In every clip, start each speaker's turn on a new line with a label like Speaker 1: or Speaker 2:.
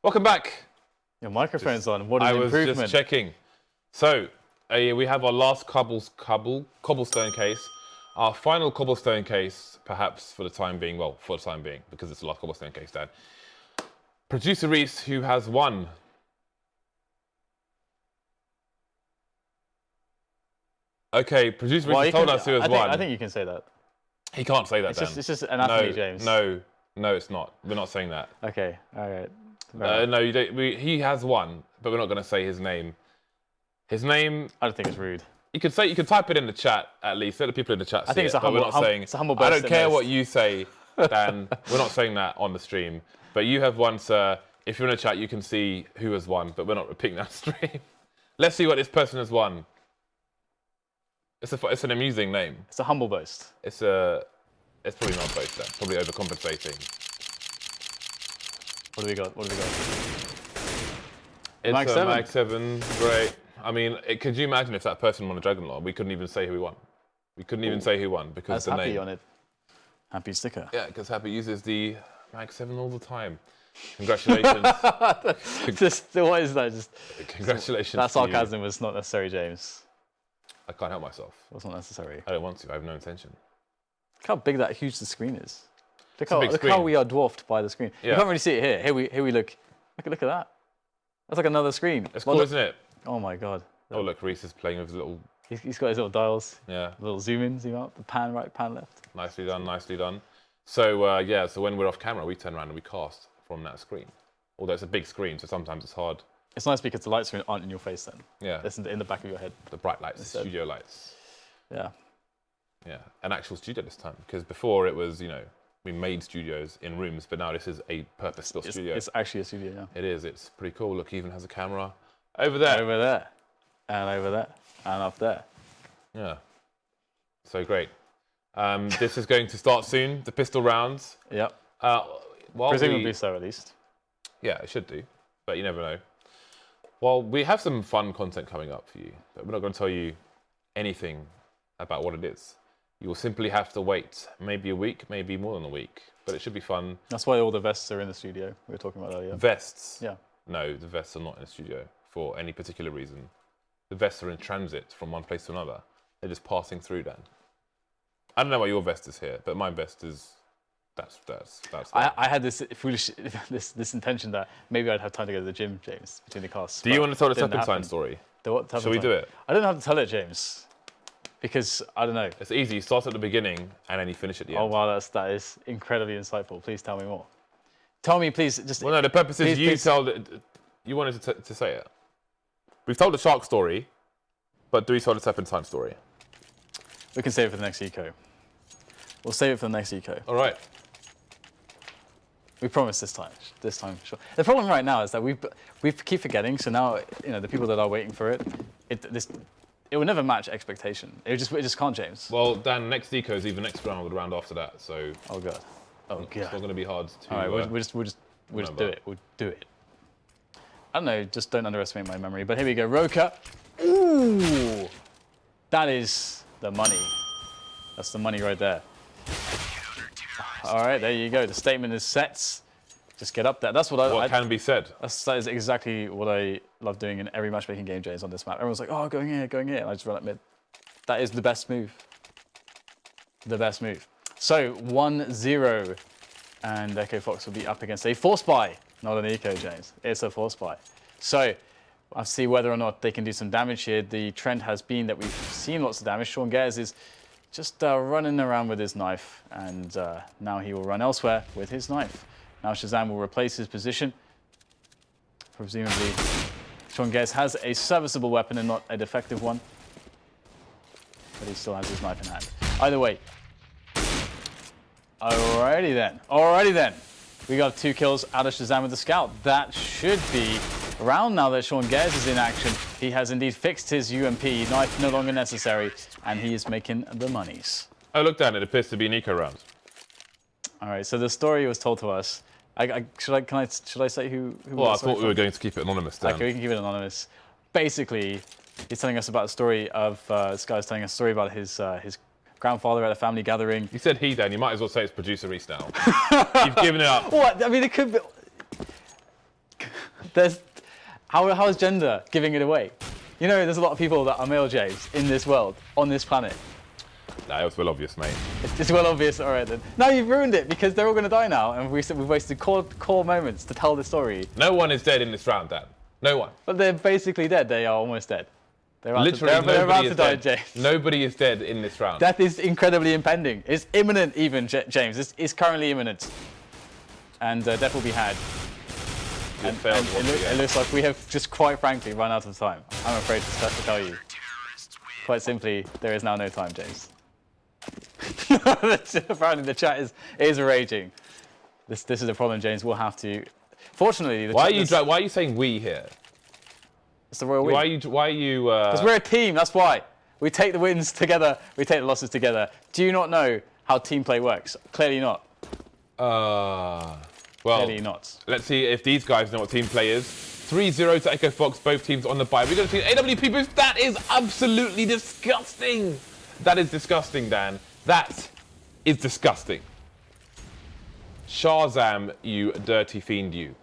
Speaker 1: Welcome back.
Speaker 2: Your microphone's on. What an
Speaker 1: I was
Speaker 2: improvement.
Speaker 1: just checking. So, we have our last cobblestone case. Our final cobblestone case, perhaps for the time being. Well, for the time being, because it's the last cobblestone case, Dan. Producer Reese, who has won. Okay, producer Reese has told us who has won.
Speaker 2: I think you can say that.
Speaker 1: He can't say that, Dan.
Speaker 2: It's just an athlete, James.
Speaker 1: No, it's not. We're not saying that.
Speaker 2: Okay, all right.
Speaker 1: No, you don't. He has won, but we're not going to say his name. His name.
Speaker 2: I don't think it's rude.
Speaker 1: You could type it in the chat at least. Let the people in the chat see
Speaker 2: I think it's
Speaker 1: it,
Speaker 2: a humble,
Speaker 1: but we're not saying.
Speaker 2: It's a humble
Speaker 1: I don't care what you say, Dan. We're not saying that on the stream. But you have won, sir. If you're in the chat, you can see who has won, but we're not repeating that stream. Let's see what this person has won. It's an amusing name.
Speaker 2: It's a humble boast.
Speaker 1: It's probably not a boast, then. Probably overcompensating.
Speaker 2: What do we got?
Speaker 1: It's a Mag 7, great. I mean, could you imagine if that person won a Dragon Lore? We couldn't even say who he won. We couldn't even say who won because the
Speaker 2: Happy
Speaker 1: name.
Speaker 2: on it. Happy sticker.
Speaker 1: Yeah, because Happy uses the Mag 7 all the time. Congratulations.
Speaker 2: What is that?
Speaker 1: Congratulations.
Speaker 2: That sarcasm was not necessary, James.
Speaker 1: I can't help myself.
Speaker 2: It was not necessary.
Speaker 1: I don't want to. I have no intention.
Speaker 2: Look how big that huge the screen is. Look
Speaker 1: screen.
Speaker 2: how we are dwarfed by the screen.
Speaker 1: Yeah.
Speaker 2: You can't really see it here. Here we look. Look at that. That's like another screen.
Speaker 1: It's cool, isn't it?
Speaker 2: Oh my god.
Speaker 1: Oh look, Reese is playing with his little.
Speaker 2: He's got his little dials.
Speaker 1: Yeah.
Speaker 2: Little zoom in, zoom out, the pan right, pan left.
Speaker 1: Nicely done, nicely done. So yeah, so when we're off camera, we turn around and we cast from that screen. Although it's a big screen, so sometimes it's hard.
Speaker 2: It's nice because the lights aren't in your face then.
Speaker 1: Yeah.
Speaker 2: It's in the back of your head.
Speaker 1: The bright lights, the studio lights.
Speaker 2: Yeah.
Speaker 1: Yeah, an actual studio this time. Because before it was, we made studios in rooms, but now this is a purpose-built studio.
Speaker 2: It's actually a studio, yeah.
Speaker 1: It is, it's pretty cool. Look, even has a camera over there.
Speaker 2: Over there. And over there. And up there.
Speaker 1: Yeah. So great. This is going to start soon, the pistol rounds.
Speaker 2: Yep. Presumably so, at least.
Speaker 1: Yeah, it should do, but you never know. Well, we have some fun content coming up for you, but we're not going to tell you anything about what it is. You will simply have to wait, maybe a week, maybe more than a week, but it should be fun.
Speaker 2: That's why all the vests are in the studio we were talking about earlier.
Speaker 1: Vests?
Speaker 2: Yeah.
Speaker 1: No, the vests are not in the studio for any particular reason. The vests are in transit from one place to another. They're just passing through, Dan. I don't know why your vest is here, but my vest is... That's
Speaker 2: I had this foolish, this intention that maybe I'd have time to go to the gym, James, between the casts.
Speaker 1: Do you want to tell the Turpentine story?
Speaker 2: Shall
Speaker 1: we do it?
Speaker 2: I don't have to tell it, James, because I don't know.
Speaker 1: It's easy. You start at the beginning and then you finish at the end.
Speaker 2: Oh wow, that is incredibly insightful. Please tell me more. Tell me, please. Just.
Speaker 1: Well, no. The purpose is you wanted to say it. We've told the shark story, but do we tell the Turpentine story?
Speaker 2: We can save it for the next eco. We'll save it for the next eco.
Speaker 1: All right.
Speaker 2: We promise this time for sure. The problem right now is that we keep forgetting. So now, the people that are waiting for it, it will never match expectation. It just can't, James.
Speaker 1: Well, Dan, next eco is even next round or the round after that. So.
Speaker 2: Oh god. Oh god.
Speaker 1: It's not going to be hard to.
Speaker 2: All right, we'll just do it. We'll do it. I don't know. Just don't underestimate my memory. But here we go. Roca. Ooh, that is the money. That's the money right there. All right, there you go. The statement is set. Just get up there. That's what
Speaker 1: can be said.
Speaker 2: That is exactly what I love doing in every matchmaking game, James, on this map. Everyone's like, oh, going here. And I just run up mid. That is the best move. The best move. So, 1-0. And EchoFox will be up against a force buy. Not an eco, James. It's a force buy. So, I'll see whether or not they can do some damage here. The trend has been that we've seen lots of damage. Gares is just running around with his knife, and now he will run elsewhere with his knife. Now ShahZaM will replace his position. Presumably, Gares has a serviceable weapon and not a defective one, but he still has his knife in hand. Either way. Alrighty then. We got 2 kills out of ShahZaM with the scout. That should be around now that Gares is in action. He has indeed fixed his UMP, knife no longer necessary, and he is making the monies.
Speaker 1: Oh, look, Dan, it appears to be an eco round.
Speaker 2: All right, so the story was told to us. Should I say who
Speaker 1: well, I thought we were going to keep it anonymous, Dan.
Speaker 2: Okay, we can keep it anonymous. Basically, he's telling us about a story of, this guy's telling us a story about his grandfather at a family gathering.
Speaker 1: You said he, Dan. You might as well say it's producer Reese now. You've given it up.
Speaker 2: What? I mean, it could be... How is gender giving it away? You know, there's a lot of people that are male James in this world, on this planet.
Speaker 1: Nah, it was well obvious, mate.
Speaker 2: It's well obvious, all right then. No, you've ruined it because they're all going to die now, and we've wasted core moments to tell the story.
Speaker 1: No one is dead in this round, Dan. No one.
Speaker 2: But they're basically dead. They are almost dead. They're about
Speaker 1: Literally,
Speaker 2: they're about
Speaker 1: nobody
Speaker 2: to
Speaker 1: is
Speaker 2: die,
Speaker 1: dead.
Speaker 2: James.
Speaker 1: Nobody is dead in this round.
Speaker 2: Death is incredibly impending. It's imminent, even, James. It's currently imminent. And death will be had.
Speaker 1: You
Speaker 2: And
Speaker 1: failed once
Speaker 2: it
Speaker 1: again.
Speaker 2: looks like we have just quite frankly run out of time. I'm afraid to tell you. Quite simply, there is now no time, James. Apparently the chat is raging. This is the problem, James. We'll have to. Fortunately,
Speaker 1: Why are you saying we here?
Speaker 2: It's the royal we.
Speaker 1: Why are you?
Speaker 2: Because we're a team. That's why we take the wins together. We take the losses together. Do you not know how team play works? Clearly not.
Speaker 1: Well,
Speaker 2: Clearly not.
Speaker 1: let's see if these guys know what team play is. 3-0 to EchoFox, both teams on the bye. We're going to see an AWP boost. That is absolutely disgusting. That is disgusting, Dan. That is disgusting. ShahZaM, you dirty fiend, you.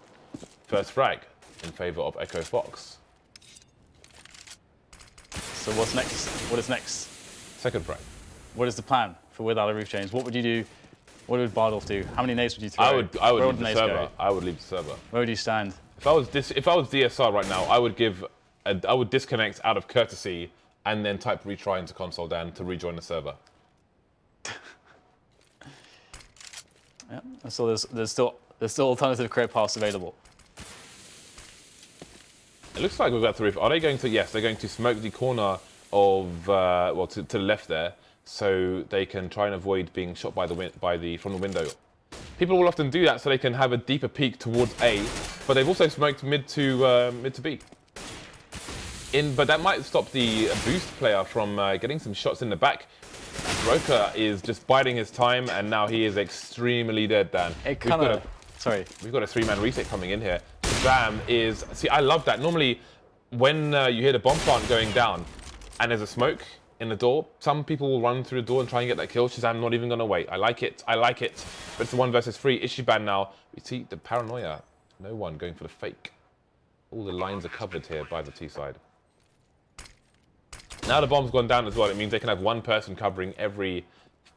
Speaker 1: First frag in favour of EchoFox.
Speaker 2: So what's next? What is next?
Speaker 1: Second frag.
Speaker 2: What is the plan for Without a Roof, James? What would you do? What would Bardolph do? How many nades would you throw?
Speaker 1: I would
Speaker 2: Where
Speaker 1: leave the
Speaker 2: nades
Speaker 1: server.
Speaker 2: go?
Speaker 1: I would leave the server.
Speaker 2: Where would you stand?
Speaker 1: If I was DSR right now, I would disconnect out of courtesy and then type retry into console, Dan, to rejoin the server.
Speaker 2: Yeah. So there's still alternative career paths available.
Speaker 1: It looks like we've got the roof. Are they going to? Yes, they're going to smoke the corner of to the left there, so they can try and avoid being shot by from the window. People will often do that so they can have a deeper peek towards A, but they've also smoked mid to B. But that might stop the boost player from getting some shots in the back. Roca is just biding his time, and now he is extremely dead, Dan.
Speaker 2: It kind of. Sorry.
Speaker 1: We've got a 3-man reset coming in here. ShahZaM is... See, I love that. Normally, when you hear the bomb plant going down and there's a smoke in the door, some people will run through the door and try and get that kill. ShahZaM not even going to wait. I like it. I like it. But it's a 1 versus 3. ichibaNNN now. We see the paranoia. No one going for the fake. All the lines are covered here by the T side. Now the bomb's gone down as well. It means they can have one person covering every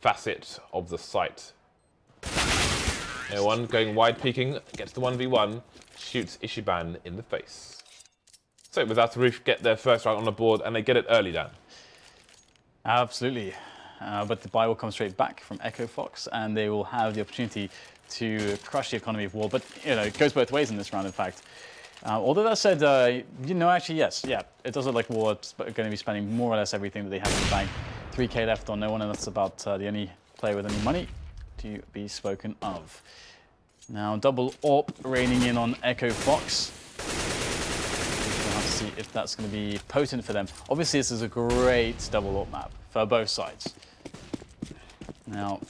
Speaker 1: facet of the site. No one going wide peeking, gets the 1v1, shoots ichibaNNN in the face. So Without a Roof get their first round on the board, and they get it early, Dan.
Speaker 2: Absolutely. But the buy will come straight back from EchoFox, and they will have the opportunity to crush the economy of war. But, you know, it goes both ways in this round, in fact. Although that said, you know, actually, yes, yeah, it does look like War are going to be spending more or less everything that they have in the bank. 3k left on no one, and that's about the only player with any money to be spoken of. Now, double AWP raining in on EchoFox. We'll have to see if that's going to be potent for them. Obviously, this is a great double AWP map for both sides. Now,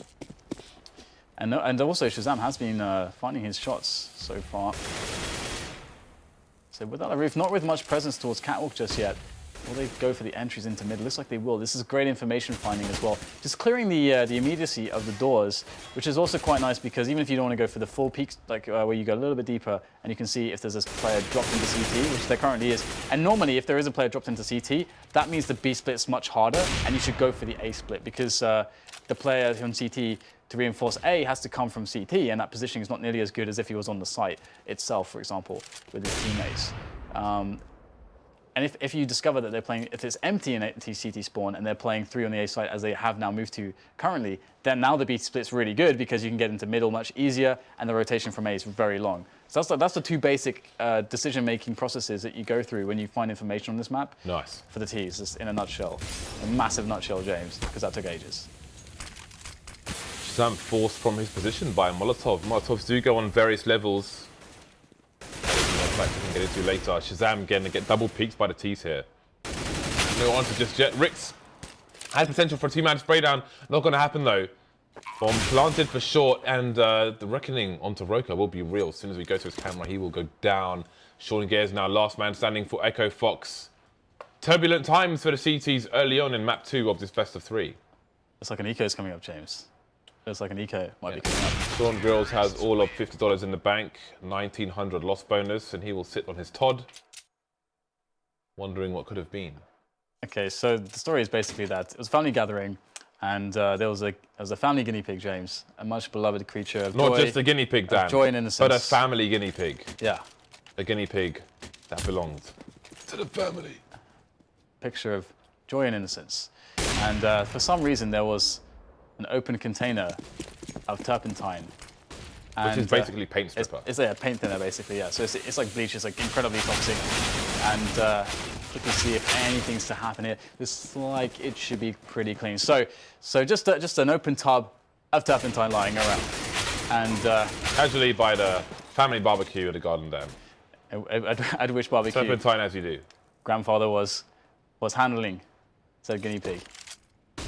Speaker 2: and also ShahZaM has been finding his shots so far. So Without a Roof, not with much presence towards Catwalk just yet. Will they go for the entries into mid? Looks like they will. This is great information finding as well. Just clearing the immediacy of the doors, which is also quite nice because even if you don't want to go for the full peaks, like where you go a little bit deeper and you can see if there's a player dropped into CT, which there currently is. And normally, if there is a player dropped into CT, that means the B split's much harder and you should go for the A split because the player on CT to reinforce A has to come from CT, and that positioning is not nearly as good as if he was on the site itself, for example, with his teammates. And if you discover that they're playing, if it's empty in CT spawn and they're playing 3 on the A site as they have now moved to currently, then now the B split's really good because you can get into middle much easier and the rotation from A is very long. So that's the 2 basic decision-making processes that you go through when you find information on this map.
Speaker 1: Nice.
Speaker 2: For the T's, just in a nutshell. A massive nutshell, James, because that took ages.
Speaker 1: ShahZaM forced from his position by a Molotov. Molotovs do go on various levels. Like we can get into later. ShahZaM again to get double peaks by the T's here. No answer just yet. Rix has potential for a 2-man spray down. Not going to happen though. Bomb planted for short, and the reckoning onto Roca will be real. As soon as we go to his camera, he will go down. Sean Gares now last man standing for EchoFox. Turbulent times for the CTs early on in map 2 of this best of 3.
Speaker 2: It's like an eco is coming up, James. looks like an eco might be coming up.
Speaker 1: Sean Grills has all of $50 in the bank, 1,900 loss bonus, and he will sit on his Todd, wondering what could have been.
Speaker 2: Okay, so the story is basically that it was a family gathering, and there was a family guinea pig, James, a much beloved creature of
Speaker 1: Not
Speaker 2: joy,
Speaker 1: just a guinea pig, Dan,
Speaker 2: joy and innocence,
Speaker 1: but a family guinea pig.
Speaker 2: Yeah,
Speaker 1: A guinea pig that belonged to the family.
Speaker 2: picture of joy and innocence, and for some reason there was an open container of turpentine.
Speaker 1: Which is basically paint stripper.
Speaker 2: It's a paint thinner, basically, yeah. So it's like bleach, it's like incredibly toxic. And you can see if anything's to happen here. It's like it should be pretty clean. So just an open tub of turpentine lying around. And
Speaker 1: Casually by the family barbecue at the garden dam.
Speaker 2: at which barbecue
Speaker 1: Turpentine as you do.
Speaker 2: grandfather was handling said guinea pig.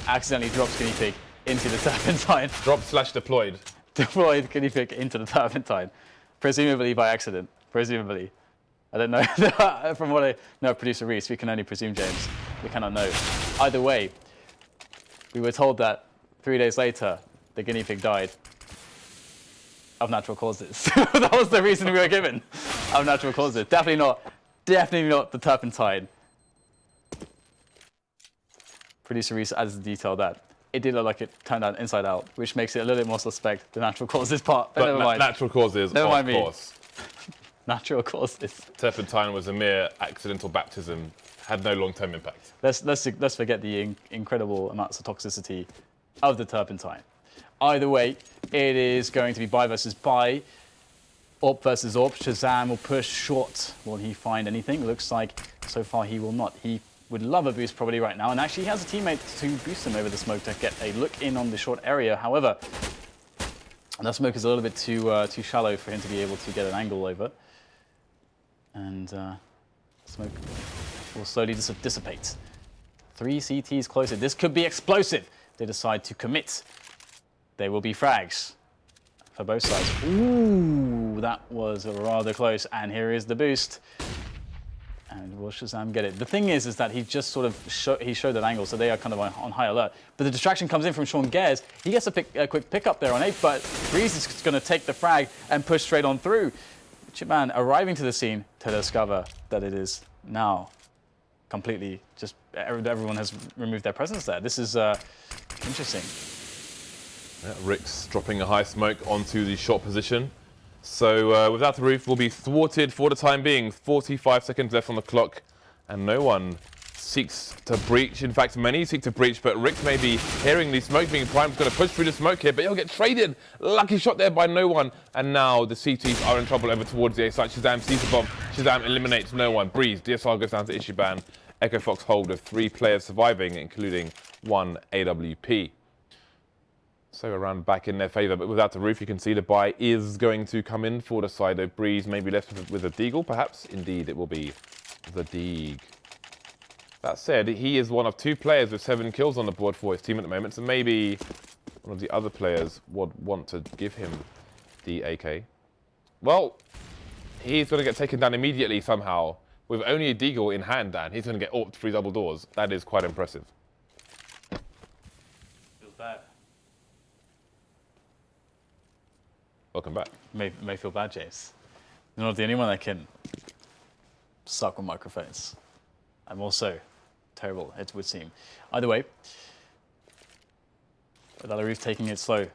Speaker 2: Accidentally drops guinea pig into the turpentine.
Speaker 1: Drop/deployed.
Speaker 2: Deployed guinea pig into the turpentine, presumably by accident. Presumably. I don't know. From what I know of producer Reese, we can only presume, James. We cannot know. Either way, we were told that 3 days later, the guinea pig died of natural causes. That was the reason we were given, of natural causes. Definitely not the turpentine. Producer Reese adds the detail that it did look like it turned out inside out, which makes it a little bit more suspect, the natural causes part. But never mind.
Speaker 1: Natural causes,
Speaker 2: Never mind
Speaker 1: of
Speaker 2: me.
Speaker 1: course.
Speaker 2: Natural causes.
Speaker 1: Turpentine was a mere accidental baptism, had no long-term impact.
Speaker 2: Let's forget the incredible amounts of toxicity of the turpentine. Either way, it is going to be buy versus buy. APE versus APE. ShahZaM will push short. Will he find anything? Looks like so far he will not. He would love a boost probably right now, and actually he has a teammate to boost him over the smoke to get a look in on the short area. However, that smoke is a little bit too shallow for him to be able to get an angle over, and smoke will slowly dissipate. 3 CTs closer. This could be explosive. They decide to commit. There will be frags for both sides. Ooh, that was rather close, and here is the boost. And will ShahZaM get it? The thing is that he just sort of showed that angle, so they are kind of on high alert. But the distraction comes in from Sean Gares. He gets a quick pickup there on APE, but Brehze is going to take the frag and push straight on through. Chipman arriving to the scene to discover that it is now completely just everyone has removed their presence there. This is interesting.
Speaker 1: Yeah, Rick's dropping a high smoke onto the shot position. So without the roof, will be thwarted for the time being. 45 seconds left on the clock, and no one seeks to breach. In fact, many seek to breach, but Rick may be hearing the smoke being primed. He's going to push through the smoke here, but he'll get traded. Lucky shot there by no one. And now the CTs are in trouble over towards the A side. ShahZaM sees the bomb. ShahZaM eliminates no one. Brehze, DSR goes down to ichibaNNN. EchoFox hold with 3 players surviving, including 1 AWP. So a round back in their favour, but without the roof, you can see the buy is going to come in for the side of Brehze. Maybe left with a deagle, perhaps. Indeed, it will be the deag. That said, he is one of 2 players with 7 kills on the board for his team at the moment, so maybe one of the other players would want to give him the AK. Well, he's going to get taken down immediately somehow. With only a deagle in hand, Dan, he's going to get AWP'd 3 double doors. That is quite impressive.
Speaker 2: Feels bad.
Speaker 1: Welcome back.
Speaker 2: May feel bad, James. You're not the only one that can suck on microphones. I'm also terrible, it would seem. Either way, with Alarif taking it slow.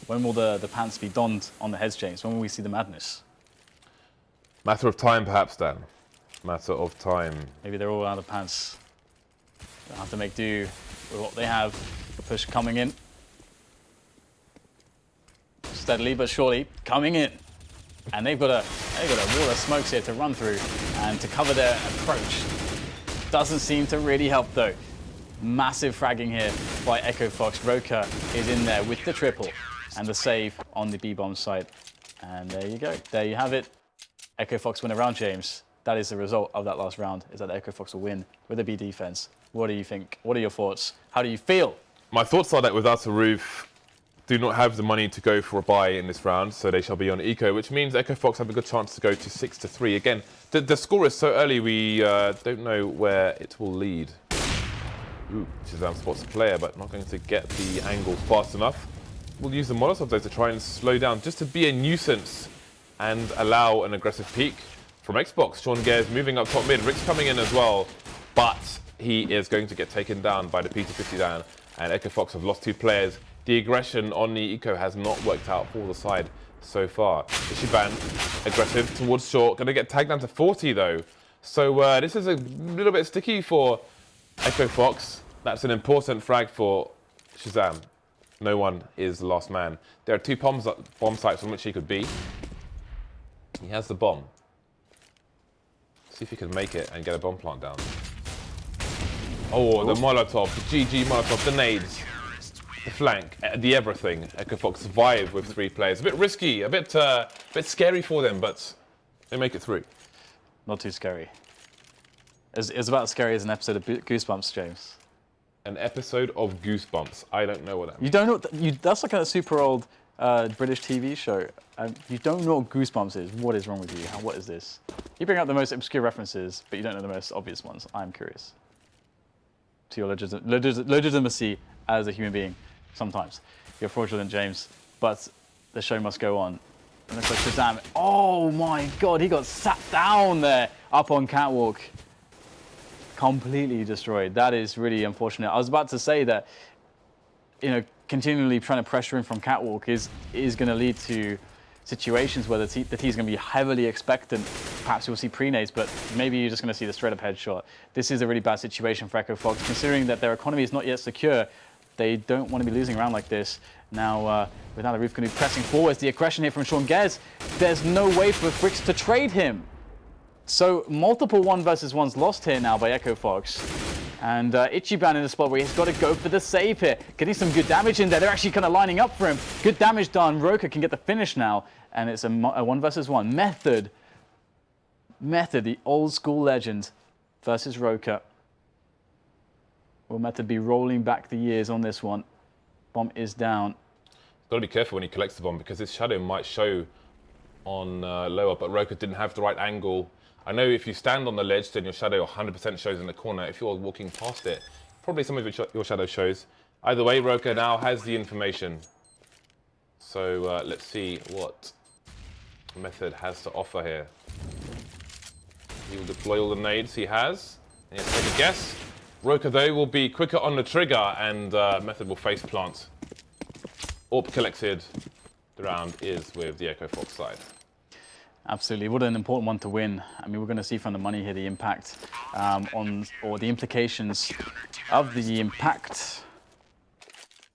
Speaker 2: When will the pants be donned on the heads, James? When will we see the madness?
Speaker 1: Matter of time, perhaps, Dan. Matter of time.
Speaker 2: Maybe they're all out of pants. They'll have to make do with what they have. The push coming in. Steadily but surely coming in. And they've got a wall of smokes here to run through and to cover their approach. Doesn't seem to really help though. Massive fragging here by EchoFox. Roca is in there with the triple and the save on the B-bomb site. And there you go. There you have it. EchoFox win a round, James. That is the result of that last round, is that EchoFox will win with a B defense. What do you think? What are your thoughts? How do you feel? My thoughts are that without a roof, do not have the money to go for a buy in this round, so they shall be on eco, which means EchoFox have a good chance to go to 6-3. Again, the score is so early, we don't know where it will lead.
Speaker 1: Ooh, ShahZaM spots the player, but not going to get the angle fast enough. We'll use the Molotov though to try and slow down, just to be a nuisance and allow an aggressive peek from Xbox. Gares moving up top mid, Rick's coming in as well, but he is going to get taken down by the P250 down, and EchoFox have lost 2 players. The aggression on the Eco has not worked out for the side so far. ichibaNNN, aggressive towards short, going to get tagged down to 40 though. So this is a little bit sticky for EchoFox. That's an important frag for ShahZaM. No one is the last man. There are 2 bomb sites on which he could be. He has the bomb. See if he can make it and get a bomb plant down. Oh, the Molotov, the GG Molotov, the nades, the flank, the everything. EchoFox survive with 3 players. A bit risky, a bit scary for them, but they make it through.
Speaker 2: Not too scary. It's about as scary as an episode of Goosebumps, James.
Speaker 1: An episode of Goosebumps. I don't know what that means.
Speaker 2: You don't know, that's like a super old British TV show. You don't know what Goosebumps is. What is wrong with you? What is this? You bring up the most obscure references, but you don't know the most obvious ones. I'm curious. To your legitimacy as a human being, sometimes. You're fraudulent, James, but the show must go on. It looks like ShahZaM. Oh my God, he got sat down there up on catwalk. Completely destroyed. That is really unfortunate. I was about to say that, continually trying to pressure him from catwalk is going to lead to situations where the team's going to be heavily expectant. Perhaps you'll see pre-nades, but maybe you're just going to see the straight-up headshot. This is a really bad situation for EchoFox, considering that their economy is not yet secure. They don't want to be losing around like this. Now, without a roof, going to be pressing forwards. The aggression here from Gares. There's no way for Brehze to trade him. So multiple 1 versus 1s lost here now by EchoFox. And ichibaNNN in the spot where he's got to go for the save here. Getting some good damage in there. They're actually kind of lining up for him. Good damage done. Roca can get the finish now. And it's a 1 versus 1. Method, the old school legend, versus Roca. Will Method be rolling back the years on this one? Bomb is down.
Speaker 1: Got to be careful when he collects the bomb because his shadow might show on lower, but Roca didn't have the right angle. I know if you stand on the ledge, then your shadow 100% shows in the corner. If you're walking past it, probably some of your shadow shows. Either way, Roca now has the information. So let's see what Method has to offer here. He will deploy all the nades he has. And he'll take a guess. Roca, though, will be quicker on the trigger, and Method will face plant. APE collected. The round is with the EchoFox side.
Speaker 2: Absolutely, what an important one to win. I mean, we're going to see from the money here the impact or the implications of the impact.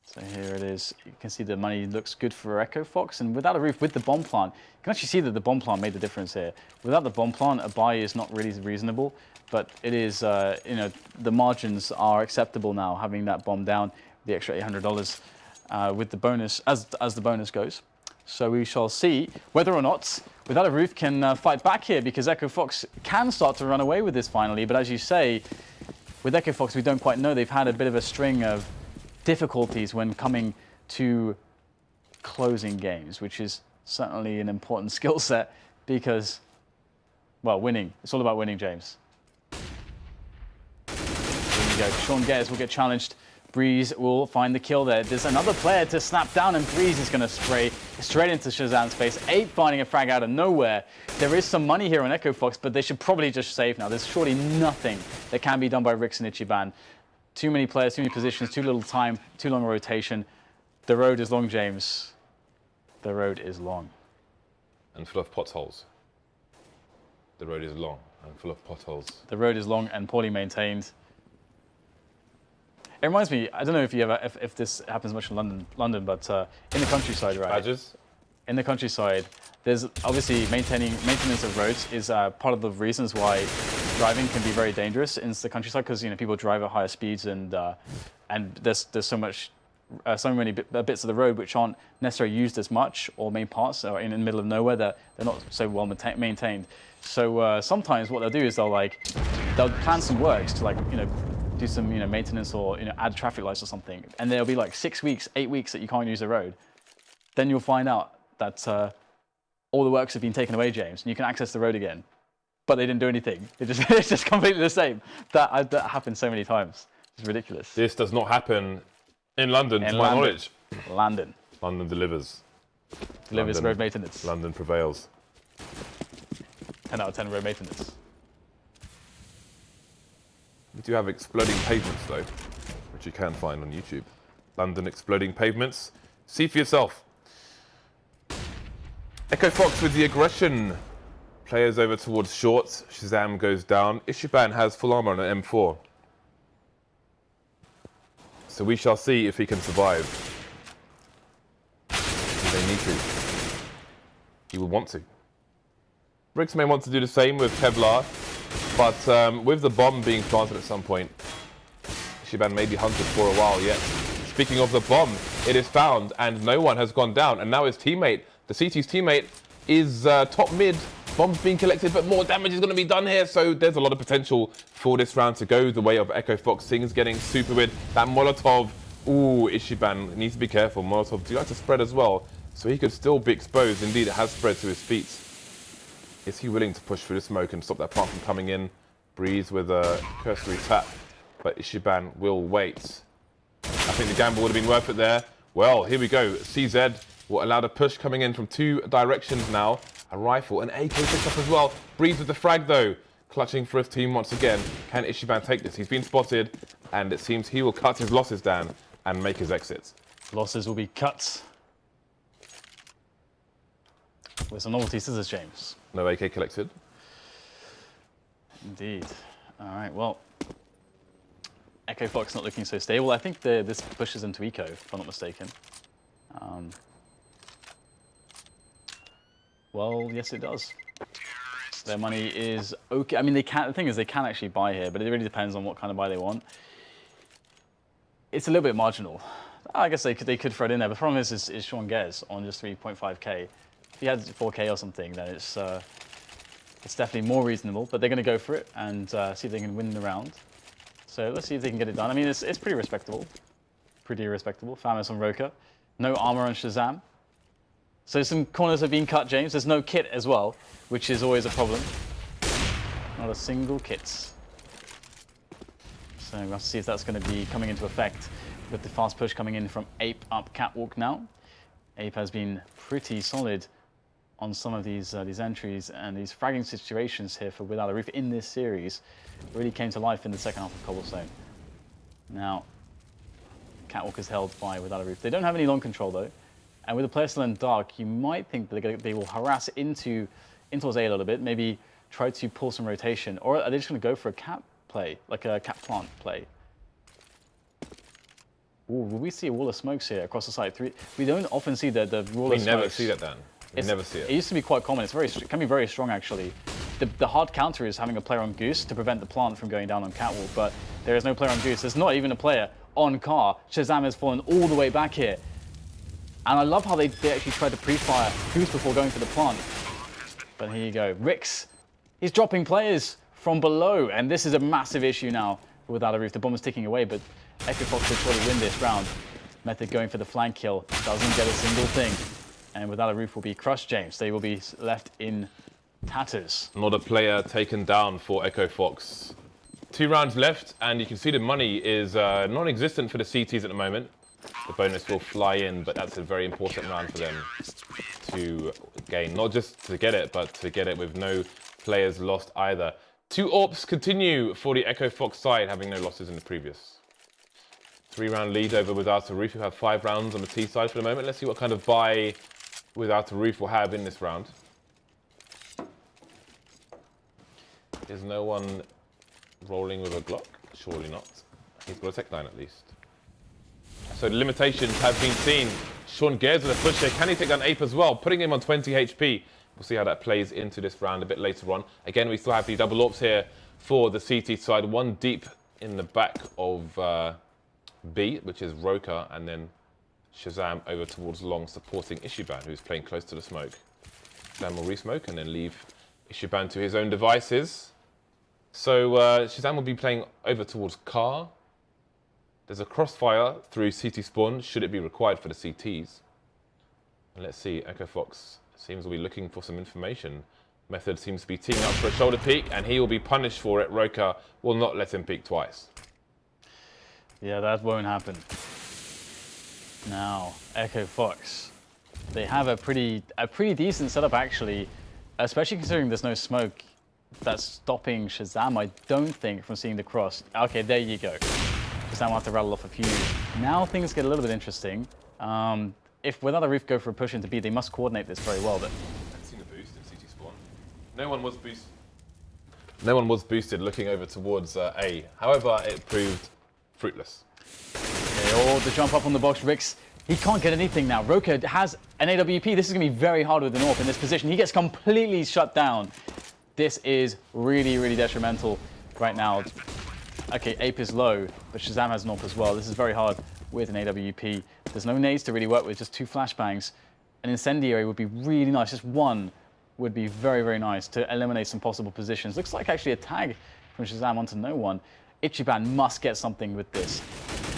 Speaker 2: So here it is. You can see the money looks good for EchoFox, and without a roof, with the bomb plant, you can actually see that the bomb plant made the difference here. Without the bomb plant, a buy is not really reasonable, but it is, the margins are acceptable now, having that bomb down, the extra $800 with the bonus, as the bonus goes. So we shall see whether or not Without a Roof can fight back here, because EchoFox can start to run away with this finally. But as you say, with EchoFox, we don't quite know. They've had a bit of a string of difficulties when coming to closing games, which is certainly an important skill set because, well, winning. It's all about winning, James. There you go. Gares will get challenged. Brehze will find the kill there. There's another player to snap down, and Brehze is going to spray straight into ShahZaM's face. APE finding a frag out of nowhere. There is some money here on EchoFox, but they should probably just save now. There's surely nothing that can be done by Rix and ichibaNNN. Too many players, too many positions, too little time, too long a rotation. The road is long, James. The road is long.
Speaker 1: And full of potholes. The road is long and full of potholes.
Speaker 2: The road is long and poorly maintained. It reminds me, I don't know if you ever, if this happens much in London, but in the countryside, right?
Speaker 1: Badges?
Speaker 2: In the countryside, there's obviously maintenance of roads is part of the reasons why driving can be very dangerous in the countryside, because people drive at higher speeds, and there's so many bits of the road which aren't necessarily used as much, or main parts are in the middle of nowhere that they're not so well maintained. So sometimes what they'll do is they'll plan some works to do some maintenance, or add traffic lights or something, and there'll be like 6 weeks, 8 weeks that you can't use the road. Then you'll find out that all the works have been taken away, James, and you can access the road again, but they didn't do anything. It's just completely the same. That happened so many times. It's ridiculous.
Speaker 1: This does not happen in London, to my knowledge.
Speaker 2: London.
Speaker 1: London delivers.
Speaker 2: Delivers road maintenance.
Speaker 1: London prevails.
Speaker 2: 10 out of 10 road maintenance.
Speaker 1: We do have exploding pavements, though, which you can find on YouTube. London exploding pavements. See for yourself. EchoFox with the aggression. Players over towards shorts. ShahZaM goes down. ichibaNNN has full armor on an M4. So we shall see if he can survive. They need to. He will want to. Brehze may want to do the same with Kevlar, but with the bomb being planted at some point, ichibaNNN may be hunted for a while yet. Speaking of the bomb, it is found and no one has gone down, and now his teammate, the CT's teammate, is top mid. Bomb's being collected, but more damage is going to be done here, so there's a lot of potential for this round to go the way of EchoFox. Seang's getting super with that Molotov. Ooh, ichibaNNN needs to be careful. Molotov do like to spread as well, so he could still be exposed. Indeed, it has spread to his feet. Is he willing to push through the smoke and stop that plant from coming in? Brehze with a cursory tap, but ichibaNNN will wait. I think the gamble would have been worth it there. Well, here we go. CZ will allow the push coming in from two directions now. A rifle, an AK picked up as well. Brehze with the frag though, clutching for his team once again. Can ichibaNNN take this? He's been spotted, and it seems he will cut his losses down and make his exit.
Speaker 2: Losses will be cut. With some novelty scissors, James.
Speaker 1: No AK collected.
Speaker 2: Indeed. All right, well, EchoFox not looking so stable. I think this pushes into Eco, if I'm not mistaken. Well, yes, it does. Their money is okay. I mean, they can. The thing is, they can actually buy here, but it really depends on what kind of buy they want. It's a little bit marginal. I guess they could throw it in there. The problem is Sean Gares on just 3.5k. If he had 4k or something, then it's definitely more reasonable. But they're going to go for it and see if they can win the round. So let's see if they can get it done. I mean, it's pretty respectable. Pretty respectable. Famous on Roca. No armor on ShahZaM. So some corners have been cut, James. There's no kit as well, which is always a problem. Not a single kit. So we'll have to see if that's going to be coming into effect with the fast push coming in from Ape up catwalk now. Ape has been pretty solid on some of these entries, and these fragging situations here for Without a Roof in this series really came to life in the second half of Cobblestone. Now, catwalk is held by Without a Roof. They don't have any long control though. And with the player still in dark, you might think that they will harass into towards A a little bit, maybe try to pull some rotation, or are they just going to go for a cap play, like a cap plant play? Ooh, will we see a wall of smokes here across the site? We don't often see the wall of smokes.
Speaker 1: We never see that, Dan. We never see it.
Speaker 2: It used to be quite common. It can be very strong, actually. The hard counter is having a player on Goose to prevent the plant from going down on catwalk, but there is no player on Goose. There's not even a player on car. ShahZaM has fallen all the way back here. And I love how they actually tried to pre-fire Goose before going for the plant. But here you go. Rix, he's dropping players from below. And this is a massive issue now Without a Roof. The bomb is ticking away, but EchoFox will surely win this round. Method going for the flank kill. Doesn't get a single thing. And Without a Roof will be crushed, James. They will be left in tatters.
Speaker 1: Not a player taken down for EchoFox. 2 rounds left, and you can see the money is non-existent for the CTs at the moment. The bonus will fly in, but that's a very important round for them to gain. Not just to get it, but to get it with no players lost either. 2 AWPs continue for the EchoFox side, having no losses in the previous. 3-round lead over Without a Roof, who have 5 rounds on the T side for the moment. Let's see what kind of buy Without a Roof will have in this round. Is no one rolling with a Glock? Surely not. He's got a Tech 9 at least. So the limitations have been seen. Sean Gares with a push here. Can he take down Ape as well? Putting him on 20 HP. We'll see how that plays into this round a bit later on. Again, we still have the double AWPs here for the CT side. One deep in the back of B, which is Roca, and then ShahZaM over towards long, supporting ichibaNNN, who's playing close to the smoke. ShahZaM will re-smoke and then leave ichibaNNN to his own devices. So ShahZaM will be playing over towards car. There's a crossfire through CT spawn, should it be required for the CTs. And let's see, EchoFox seems to be looking for some information. Method seems to be teeing up for a shoulder peek, and he will be punished for it. Roca will not let him peek twice.
Speaker 2: Yeah, that won't happen. Now, EchoFox. They have a pretty decent setup, actually, especially considering there's no smoke that's stopping ShahZaM, I don't think, from seeing the cross. Okay, there you go. ShahZaM will have to rattle off a few. Now things get a little bit interesting. If without a roof go for a push into B, they must coordinate this very well. But
Speaker 1: I've seen the boost in CT spawn. No one was boosted. No one was boosted looking over towards A. However, it proved fruitless.
Speaker 2: okay, the jump up on the box, Rix. He can't get anything now. Roca has an AWP. This is going to be very hard with the North in this position. He gets completely shut down. This is really, really detrimental right now. Okay, Ape is low, but ShahZaM has an AWP as well. This is very hard with an AWP. There's no nades to really work with, just 2 flashbangs. An incendiary would be really nice. Just one would be very, very nice to eliminate some possible positions. Looks like actually a tag from ShahZaM onto no one. ichibaNNN must get something with this.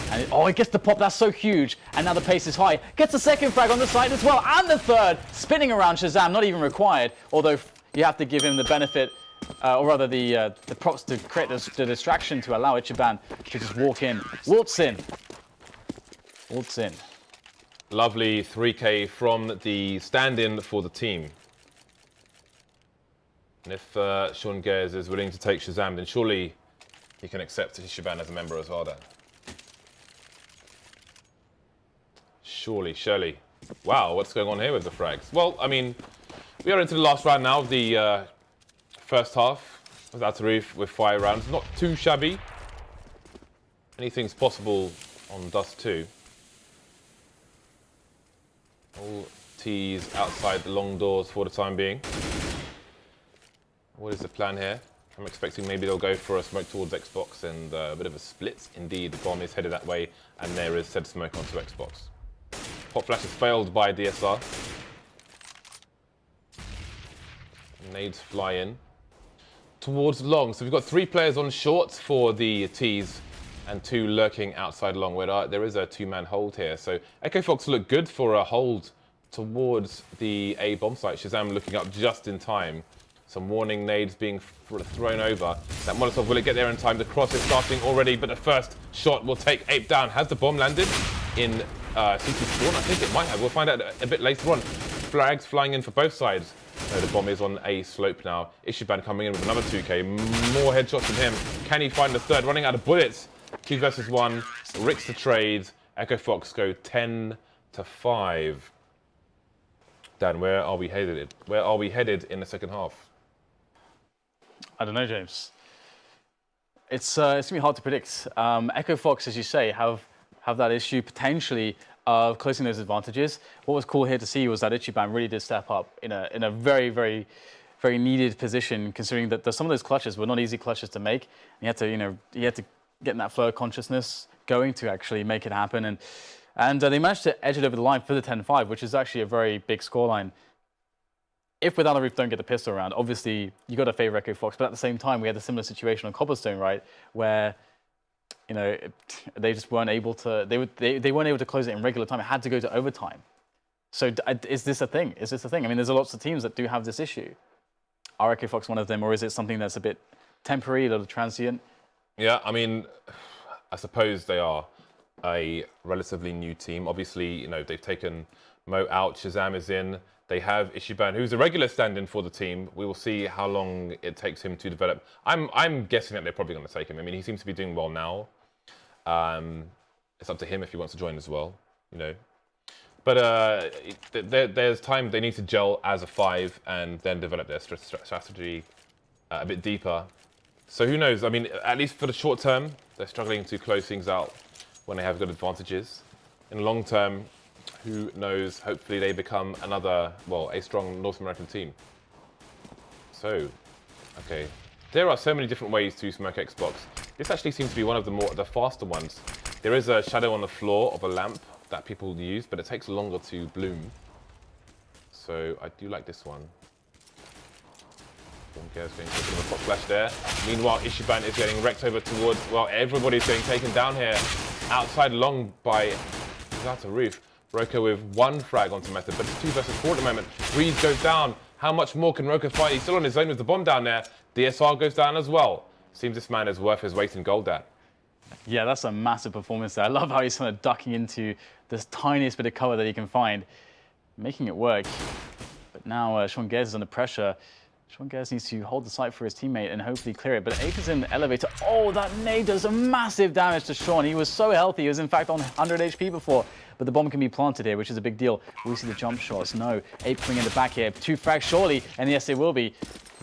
Speaker 2: And it gets the pop, that's so huge. And now the pace is high. Gets a second frag on the side as well, and the third. Spinning around ShahZaM, not even required. Although you have to give him the benefit, or rather the props to create the distraction to allow ichibaNNN to just walk in. Waltz in. Waltz in.
Speaker 1: Lovely 3K from the stand-in for the team. And if Sean Gares is willing to take ShahZaM, then surely he can accept ichibaNNN as a member as well then. Surely. Wow, what's going on here with the frags? Well, I mean, we are into the last round now of the first half without a roof with 5 rounds. Not too shabby. Anything's possible on Dust 2. All T's outside the long doors for the time being. What is the plan here? I'm expecting maybe they'll go for a smoke towards Xbox and a bit of a split. Indeed, the bomb is headed that way, and there is said smoke onto Xbox. Hot flash is failed by DSR. Nades fly in towards long. So we've got 3 players on short for the T's and 2 lurking outside long, where there is a 2-man hold here. So EchoFox look good for a hold towards the A bomb site. ShahZaM looking up just in time. Some warning nades being thrown over. That Molotov, will it get there in time? The cross is starting already, but the first shot will take Ape down. Has the bomb landed in CT spawn? I think it might have. We'll find out a bit later on. Flags flying in for both sides. No, the bomb is on A slope now. ichibaNNN coming in with another 2K. More headshots from him. Can he find the third? Running out of bullets. 2 versus 1. Ricks the trade. EchoFox go 10-5. Dan, where are we headed? Where are we headed in the second half?
Speaker 2: I don't know, James. It's going to be hard to predict. EchoFox, as you say, have that issue potentially of closing those advantages. What was cool here to see was that ichibaNNN really did step up in a very, very, very needed position, considering that some of those clutches were not easy clutches to make. And he had to get in that flow of consciousness going to actually make it happen. And they managed to edge it over the line for the 10-5, which is actually a very big scoreline. If without a roof don't get the pistol around, obviously you got to favor EchoFox, but at the same time we had a similar situation on Cobblestone, right, where they just weren't able to. They weren't able to close it in regular time. It had to go to overtime. So is this a thing? Is this a thing? I mean, there's lots of teams that do have this issue. Are EchoFox one of them, or is it something that's a bit temporary, a little transient?
Speaker 1: Yeah, I mean, I suppose they are a relatively new team. Obviously, they've taken Mo out. ShahZaM is in. They have ichibaNNN, who's a regular stand-in for the team. We will see how long it takes him to develop. I'm guessing that they're probably going to take him. I mean, he seems to be doing well now. It's up to him if he wants to join as well, But there's time they need to gel as a 5 and then develop their strategy a bit deeper. So who knows? I mean, at least for the short term, they're struggling to close things out when they have good advantages. In the long term, who knows? Hopefully they become a strong North American team. So, okay. There are so many different ways to smoke Xbox. This actually seems to be one of the faster ones. There is a shadow on the floor of a lamp that people use, but it takes longer to bloom. So I do like this one. Gares going for a bit of a pop flash there. Meanwhile, ichibaNNN is getting wrecked over towards, everybody's getting taken down here. Outside long by, without a roof. Roca with 1 frag onto Method, but it's 2 versus 4 at the moment. Brehze goes down. How much more can Roca fight? He's still on his own with the bomb down there. DSR goes down as well. Seems this man is worth his weight in gold, Dan.
Speaker 2: Yeah, that's a massive performance there. I love how he's kind of ducking into this tiniest bit of cover that he can find, making it work. But now Sean Gares is under pressure. Sean Gares needs to hold the site for his teammate and hopefully clear it. But Ape is in the elevator. Oh, that nade does a massive damage to Sean. He was so healthy. He was in fact on 100 HP before. But the bomb can be planted here, which is a big deal. Will we see the jump shots? No. Ape coming in the back here. 2 frags surely. And yes, it will be.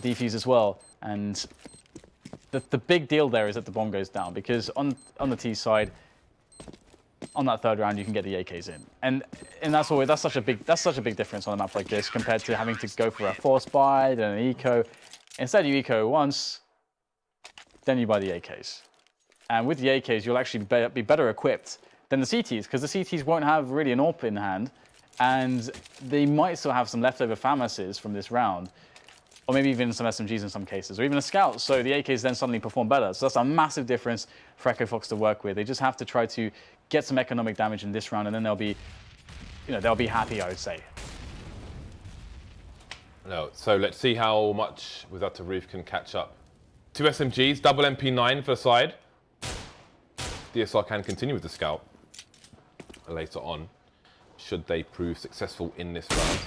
Speaker 2: Defuse as well. And the big deal there is that the bomb goes down, because on the T side, on that 3rd round, you can get the AKs in, and that's such a big difference on a map like this compared to having to go for a force buy and an eco. Instead, you eco once, then you buy the AKs, and with the AKs, you'll actually be better equipped than the CTs, because the CTs won't have really an AWP in hand, and they might still have some leftover FAMASs from this round. Or maybe even some SMGs in some cases, or even a scout. So the AKs then suddenly perform better. So that's a massive difference for EchoFox to work with. They just have to try to get some economic damage in this round, and then they'll be, they'll be happy, I would say.
Speaker 1: No, so let's see how much Without a Roof can catch up. 2 SMGs, double MP9 for the side. DSR can continue with the scout later on, should they prove successful in this round.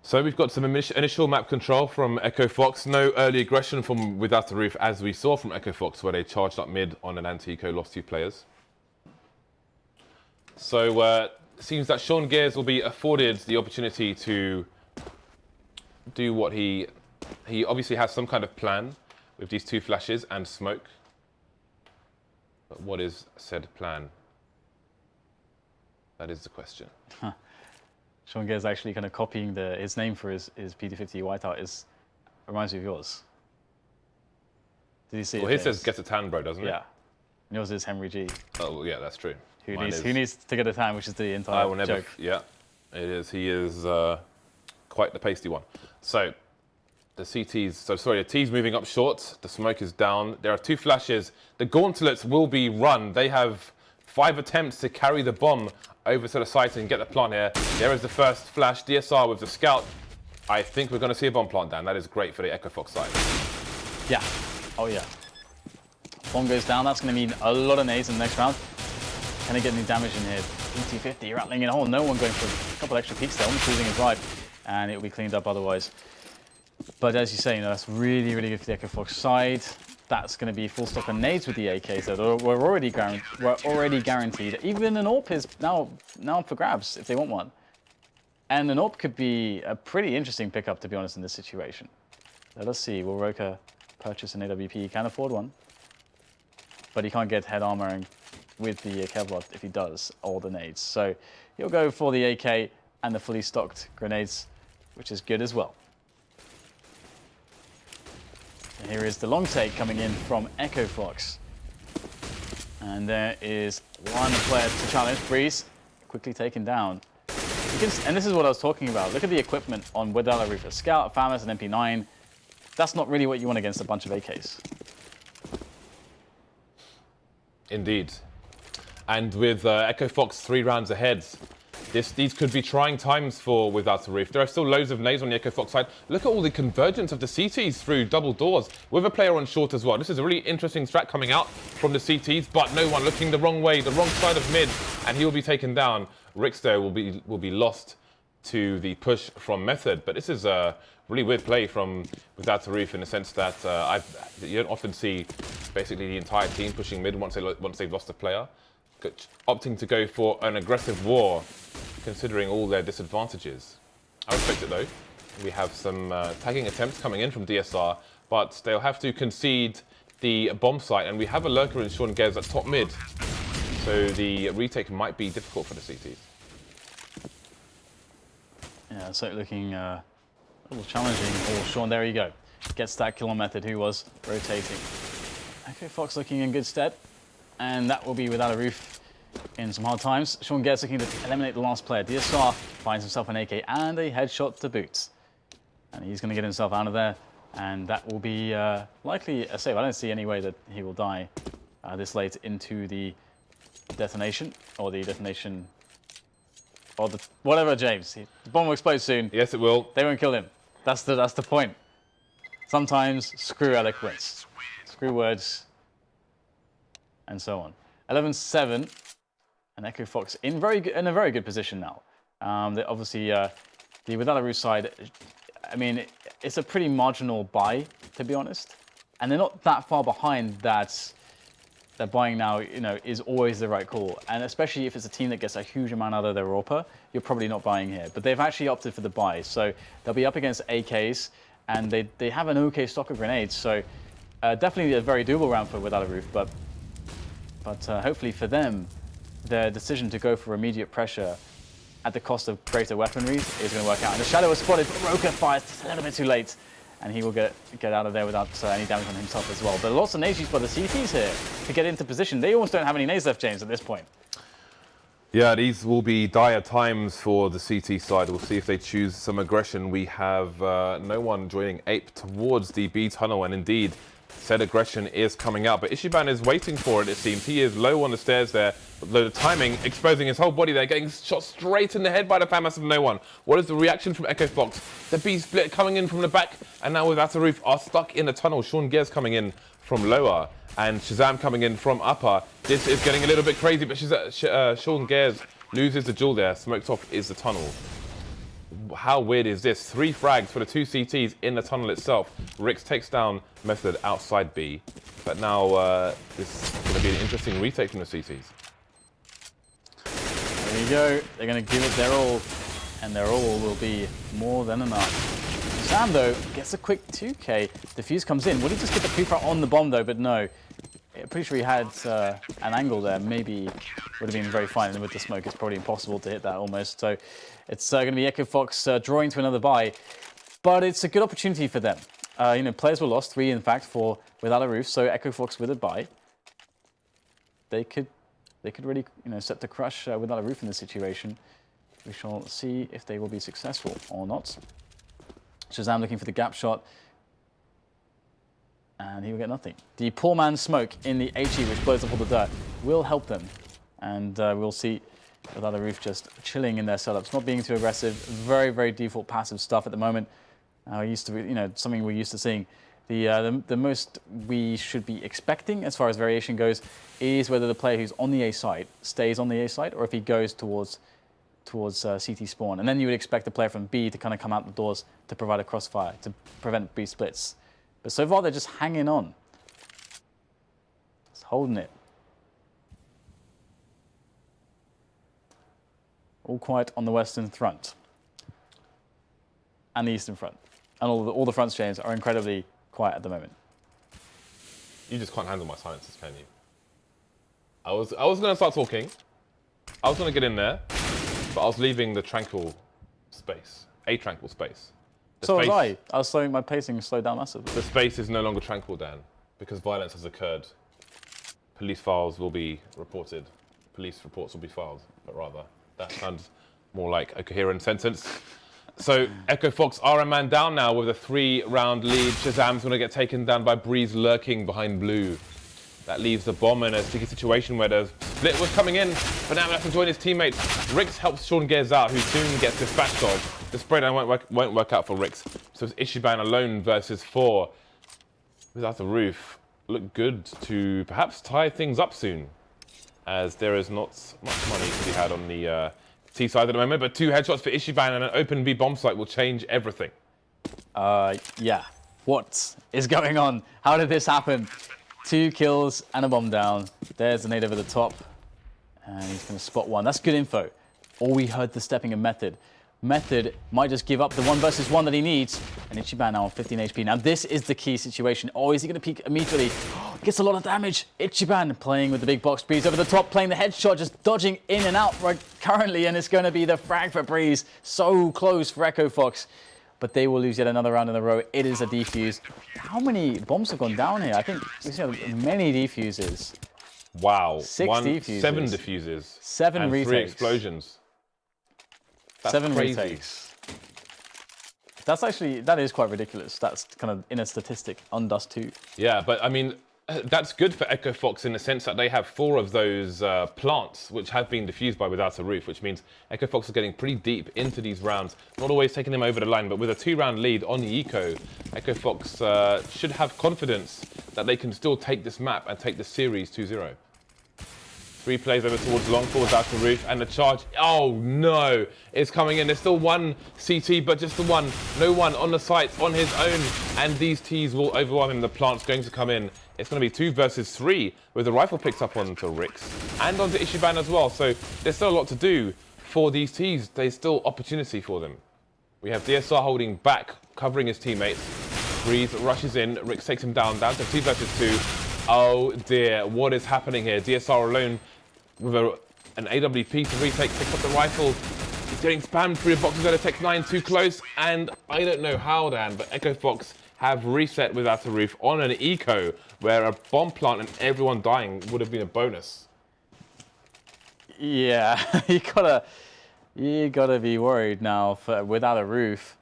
Speaker 1: So we've got some initial map control from EchoFox. No early aggression from Without a Roof, as we saw from EchoFox, where they charged up mid on an anti-eco, lost 2 players. So it seems that Sean Gares will be afforded the opportunity to do what he obviously has some kind of plan with these 2 flashes and smoke. But what is said plan? That is the question.
Speaker 2: Sean Gares actually kind of copying his name for his PD50 whiteout reminds me of yours. Did you see it?
Speaker 1: Well, his says get a tan, bro, doesn't it?
Speaker 2: Yeah. And yours is Henry G.
Speaker 1: Oh, well, yeah, that's true.
Speaker 2: Who needs to get a tan, which is the entire joke.
Speaker 1: Yeah, it is. He is quite the pasty one. So the T's moving up short. The smoke is down. There are 2 flashes. The gauntlets will be run. They have 5 attempts to carry the bomb over to the site and get the plant here. There is the first flash. DSR with the scout. I think we're going to see a bomb plant down. That is great for the EchoFox side.
Speaker 2: Yeah. Oh, yeah. Bomb goes down. That's going to mean a lot of nades in the next round. Can they get any damage in here? PT50 rattling in a hole. No one going for a couple extra peeks there. Almost losing his drive. And it will be cleaned up otherwise. But as you say, that's really, really good for the EchoFox side. That's going to be full stock on nades with the AK, so we're already guaranteed. Even an AWP is now up for grabs if they want one. And an AWP could be a pretty interesting pickup, to be honest, in this situation. Let us see. Will Roca purchase an AWP? He can afford one, but he can't get head armoring with the Kevlar if he does all the nades. So he'll go for the AK and the fully stocked grenades, which is good as well. And here is the long take coming in from EchoFox. And there is one player to challenge. Brehze quickly taken down. And this is what I was talking about. Look at the equipment on Without a Roof. A Scout, a FAMAS, an MP9. That's not really what you want against a bunch of AKs.
Speaker 1: Indeed. And with EchoFox 3 rounds ahead, these could be trying times for Without a Roof. There are still loads of nades on the EchoFox side. Look at all the convergence of the CTs through double doors with a player on short as well. This is a really interesting strat coming out from the CTs, but no one looking the wrong way, the wrong side of mid, and he will be taken down. Rickster will be lost to the push from Method, but this is a really weird play from Without a Roof in the sense that you don't often see basically the entire team pushing mid once they've lost a player, opting to go for an aggressive war, considering all their disadvantages. I respect it though. We have some tagging attempts coming in from DSR, but they'll have to concede the bomb site, and we have a lurker in Sean Gares at top mid, so the retake might be difficult for the CTs.
Speaker 2: Yeah, so looking a little challenging for Sean. There you go. Gets that kill on Method, who was rotating. EchoFox looking in good stead, and that will be Without a Roof in some hard times. Sean Gares looking to eliminate the last player. DSR finds himself an AK and a headshot to boot. And he's going to get himself out of there, and that will be likely a save. I don't see any way that he will die this late into the detonation, or the detonation, or the whatever, James. The bomb will explode soon.
Speaker 1: Yes, it will.
Speaker 2: They won't kill him. That's the point. Sometimes screw eloquence, screw words. and so on. 11-7, and EchoFox in a very good position now. Obviously, the Without a Roof side, I mean, it's a pretty marginal buy, to be honest. And they're not that far behind that buying now, you know, is always the right call. And especially if it's a team that gets a huge amount out of their roca, you're probably not buying here. But they've actually opted for the buy. So they'll be up against AKs, and they have an okay stock of grenades. So definitely a very doable round for Without a Roof. But hopefully for them, their decision to go for immediate pressure at the cost of greater weaponry is going to work out. And the shadow was spotted, but roca fires just a little bit too late. And he will get out of there without any damage on himself as well. But lots of nades used by the CTs here to get into position. They almost don't have any nades left, James, at this point.
Speaker 1: Yeah, these will be dire times for the CT side. We'll see if they choose some aggression. We have no one joining Ape towards the B tunnel, and indeed, said aggression is coming out. But ichibaNNN is waiting for it, it seems. He is low on the stairs there, low the timing, exposing his whole body there, getting shot straight in the head by the fan mass of no one. What is the reaction from EchoFox? The B split coming in from the back, and now Without a Roof are stuck in the tunnel. Gares coming in from lower, and ShahZaM coming in from upper. This is getting a little bit crazy, but Gares loses the duel there. Smoked off is the tunnel. How weird is this? 3 frags for the 2 CTs in the tunnel itself. Rix takes down Method outside B. But now this is going to be an interesting retake from the CTs.
Speaker 2: There you go. They're going to give it their all, and their all will be more than enough. ShahZaM, though, gets a quick 2K. Defuse comes in. Will he just get the creeper on the bomb, though? But no. I'm pretty sure he had an angle there. Maybe would have been very fine. And with the smoke, it's probably impossible to hit that almost. So it's going to be EchoFox drawing to another buy. But it's a good opportunity for them. You know, players were lost, 3 in fact, for Without a Roof. So EchoFox with a buy. They could really, you know, set to crush Without a Roof in this situation. We shall see if they will be successful or not. ShahZaM looking for the gap shot. And he will get nothing. The poor man's smoke in the HE, which blows up all the dirt, will help them. And we'll see Without a Roof just chilling in their setups, not being too aggressive. Very, very default passive stuff at the moment. Used to be, you know, something we're used to seeing. The most we should be expecting as far as variation goes is whether the player who's on the A side stays on the A side, or if he goes towards CT spawn. And then you would expect the player from B to kind of come out the doors to provide a crossfire to prevent B splits. But so far, they're just hanging on. Just holding it. All quiet on the western front. And the eastern front. And all the fronts, James, are incredibly quiet at the moment.
Speaker 1: You just can't handle my silences, can you? I was going to start talking. I was going to get in there. But I was leaving the tranquil space. A tranquil space.
Speaker 2: So was I. I was slowing, my pacing slowed down massively.
Speaker 1: The space is no longer tranquil, Dan, because violence has occurred. Police files will be reported. Police reports will be filed, but rather, that sounds more like a coherent sentence. So, EchoFox are a man down now with a 3-round lead. ShahZaM's going to get taken down by Brehze lurking behind blue. That leaves the bomb in a sticky situation where the split was coming in, but now he has to join his teammates. Rix helps Gares out, who soon gets dispatched of. The spray down won't work out for Rix. So it's ichibaNNN alone versus 4. Without a Roof, look good to perhaps tie things up soon, as there is not much money to be had on the T side at the moment. But 2 headshots for ichibaNNN and an open B bomb site will change everything.
Speaker 2: Yeah. What is going on? How did this happen? 2 kills and a bomb down. There's the nade over the top. And he's going to spot one. That's good info. Or we heard the stepping of Method. Method might just give up the 1 versus 1 that he needs. And ichibaNNN now on 15 HP. Now this is the key situation. Oh, is he going to peek immediately? Gets a lot of damage. ichibaNNN playing with the big box. Brehze over the top, playing the headshot, just dodging in and out right currently. And it's going to be the frag for Brehze. So close for EchoFox. But they will lose yet another round in a row. It is a defuse. How many bombs have gone down here? I think we see many defuses.
Speaker 1: Wow.
Speaker 2: 6 defuses.
Speaker 1: 7 defuses.
Speaker 2: 7
Speaker 1: and
Speaker 2: retakes.
Speaker 1: 3 explosions. That's
Speaker 2: 7
Speaker 1: crazy.
Speaker 2: retakes. That is quite ridiculous. That's kind of in a statistic on Dust 2.
Speaker 1: Yeah, but I mean, that's good for EchoFox in the sense that they have 4 of those plants which have been defused by Without a Roof, which means EchoFox are getting pretty deep into these rounds, not always taking them over the line, but with a 2-round lead on the Eco, EchoFox should have confidence that they can still take this map and take the series 2-0. 3 plays over towards long, falls out to roof, and the charge. Oh no! It's coming in. There's still one CT, but just the one. No one on the site on his own, and these Ts will overwhelm him. The plant's going to come in. It's going to be 2 versus 3, with the rifle picked up onto Rix and onto ichibaNNN as well. So there's still a lot to do for these Ts. There's still opportunity for them. We have DSR holding back, covering his teammates. Brehze rushes in. Rix takes him down to 2 versus 2. Oh dear, what is happening here? DSR alone with an AWP to retake, picks up the rifle. He's getting spammed through the boxes out of Tech 9, too close. And I don't know how, Dan, but EchoFox have reset without a roof on an eco, where a bomb plant and everyone dying would have been a bonus.
Speaker 2: Yeah, you gotta be worried now for without a roof.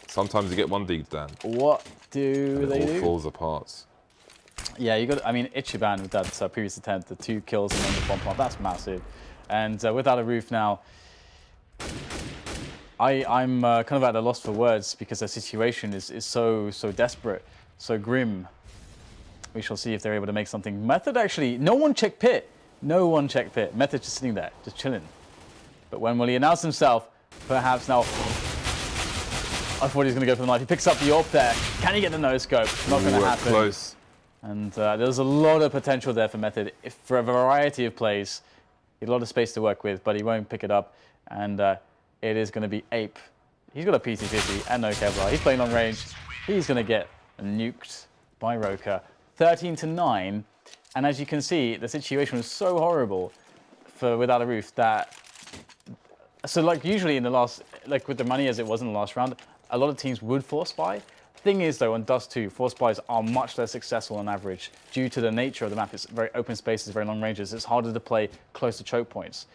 Speaker 1: Sometimes you get one deed, Dan.
Speaker 2: What do they do?
Speaker 1: It all falls apart.
Speaker 2: Yeah, you got. I mean, ichibaNNN with that previous attempt, the 2 kills and then the bomb plant, that's massive. And without a roof now, I'm kind of at a loss for words because the situation is so desperate, so grim. We shall see if they're able to make something. Method actually, no one checked pit. No one checked pit. Method just sitting there, just chilling. But when will he announce himself? Perhaps now. I thought he was going to go for the knife. He picks up the AWP there. Can he get the no-scope? Not going to happen.
Speaker 1: Close.
Speaker 2: And there's a lot of potential there for Method for a variety of plays. He had a lot of space to work with, but he won't pick it up. And it is going to be Ape. He's got a PT-50 and no Kevlar. He's playing long range. He's going to get nuked by roca. 13-9. And as you can see, the situation was so horrible for without a roof that... So like usually in the last, like with the money as it was in the last round, a lot of teams would force buy. Thing is though, on Dust 2, force buys are much less successful on average due to the nature of the map. It's very open spaces, very long ranges. It's harder to play close to choke points.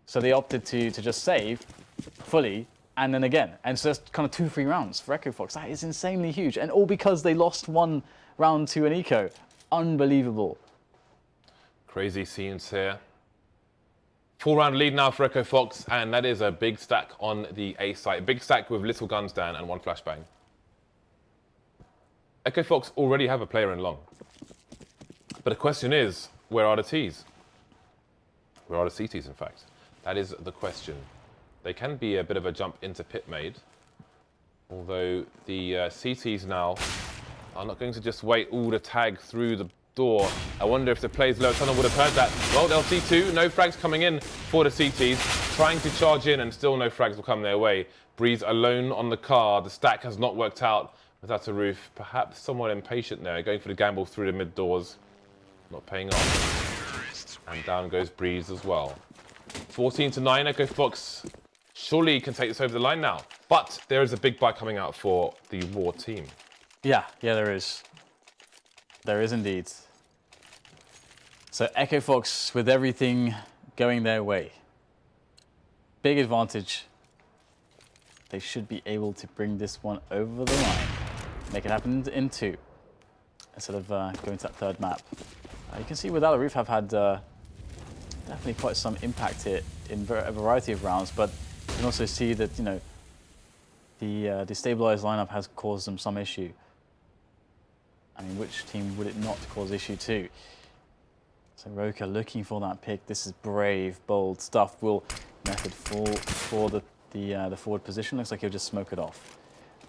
Speaker 2: So they opted to just save fully and then again. And so that's kind of 2 free rounds for EchoFox. That is insanely huge. And all because they lost 1 round to an eco. Unbelievable.
Speaker 1: Crazy scenes here. 4-round lead now for EchoFox, and that is a big stack on the A site. Big stack with little guns down and 1 flashbang. EchoFox already have a player in long. But the question is, where are the Ts? Where are the CTs, in fact? That is the question. They can be a bit of a jump into pit made, although the CTs now are not going to just wait all the tag through the door. I wonder if the players low tunnel would have heard that. Well, they'll see 2. No frags coming in for the CTs. Trying to charge in and still no frags will come their way. Brehze alone on the car. The stack has not worked out without a roof. Perhaps somewhat impatient there. Going for the gamble through the mid doors. Not paying off. And down goes Brehze as well. 14-9. EchoFox surely can take this over the line now. But there is a big buy coming out for the Raw team.
Speaker 2: Yeah, there is. There is indeed. So EchoFox with everything going their way. Big advantage. They should be able to bring this one over the line. Make it happen in 2. Instead of going to that 3rd map. You can see without a roof have had definitely quite some impact here in a variety of rounds. But you can also see that, you know, the destabilized lineup has caused them some issue. I mean, which team would it not cause issue to? So roca looking for that pick. This is brave, bold stuff. Will Method fall for the forward position? Looks like he'll just smoke it off.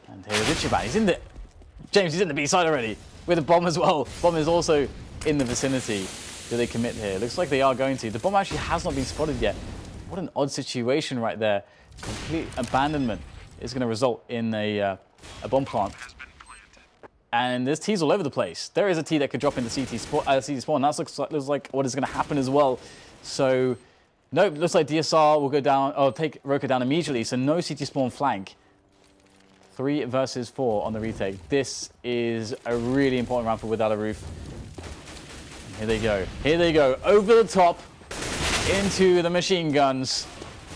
Speaker 2: And here's ichibaNNN. He's in the James. He's in the B side already with a bomb as well. Bomb is also in the vicinity. Do they commit here? Looks like they are going to. The bomb actually has not been spotted yet. What an odd situation right there. Complete abandonment is going to result in a bomb plant. And there's T's all over the place. There is a T that could drop into CT spawn. That looks like what is going to happen as well. So, no, it looks like DSR will go down, or take roca down immediately. So no CT spawn flank. 3 versus 4 on the retake. This is a really important round for without a roof. And here they go. Here they go. Over the top into the machine guns.